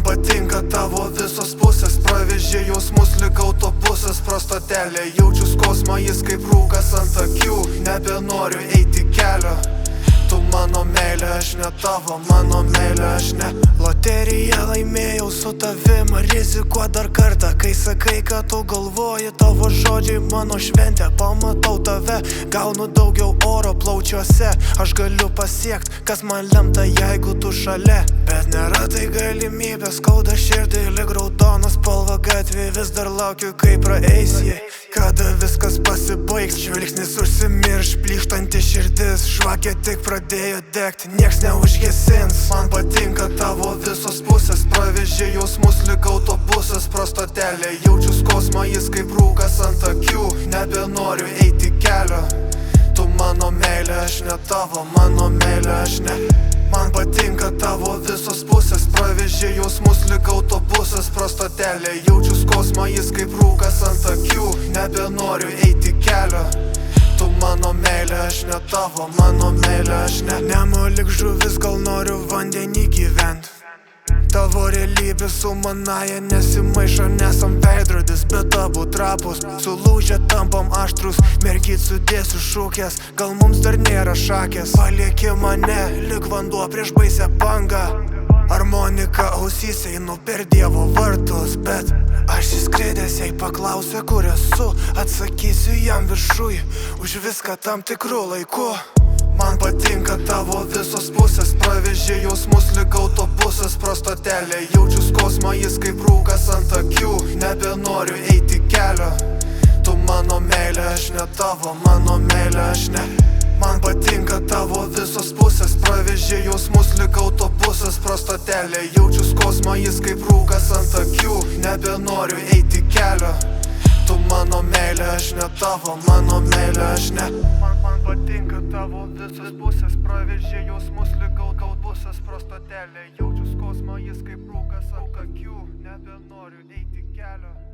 Patinka tavo visos pusės, pravežė jausmus lyg autobusas pro stotelę. Jaučiu skausmą, jis kaip rūkas ant akių, nebenoriu eiti kelio. Tu mano meilė, aš ne tavo, mano meilė, aš ne. Loteriją laimėjau su tavim, rizikuo dar kartą. Kai sakai, kad tu galvoji, tavo žodžiai mano šventė. Pamatau tave, gaunu daugiau oro plaučiuose. Aš galiu pasiekt, kas man lemta, jeigu tu šalia. Bet nėra tai galimybė, skauda širdį lyg raudona spalva gatvė. Vis dar laukiu, kai praeisi, kada viskas pasibaigs. Žvilgsnis užsimirš, plyštanti širdis, žvakė tik pradėjo degti, nieks neužgesins. Man patinka tavo visos pusės, pravežė jausmus lyg autobusas pro stotelę. Jaučiu skausmą, jis kaip rūkas ant akių, nebenoriu eiti kelio. Tu mano meilė, aš ne tavo, mano meilė, aš ne. Man patinka tavo visos pusės, pravežė jausmus lyg autobusas pro stotelę. Jaučiu skausmą, jis kaip rūkas ant akių, nebenoriu eiti kelio. Tu mano meilė, aš ne tavo, mano meilė, aš ne. Nemo lyg žuvis, gal noriu vandenį gyvent. Tavo realybė su manaja nesimaišo, nesam veidrodis, bet abu trapus. Sulūžę tampam aštrus, mergyt sudėsiu šūkės, gal mums dar nėra šakės. Palieki mane, lyg vanduo prieš baisę bangą. Harmonika ausyse einu per Dievo vartus, bet aš įskridęs, jei paklausė, kur esu, atsakysiu jam viršuj, už viską tam tikru laiku. Man patinka tavo visos pusės, pravežė jausmus lyg autobusas pro stotelę. Jaučiu skausmą, jis kaip rūkas ant akių, nebenoriu eiti kelio. Tu mano meilė, aš ne tavo, mano meilė, aš ne. Man patinka tavo visos pusės, pravežė jausmus lyg autobusas pro stotelę. Jaučiu skausmą, jis kaip rūkas ant akių, nebenoriu eiti kelio. Tu mano meilė, aš ne tavo, mano meilė, aš ne. Man patinka tavo visos pusės, pravežė jausmus lyg autobusas pro stotelę. Jaučiu skausmą, jis kaip rūkas ant akių, nebenoriu eiti kelio.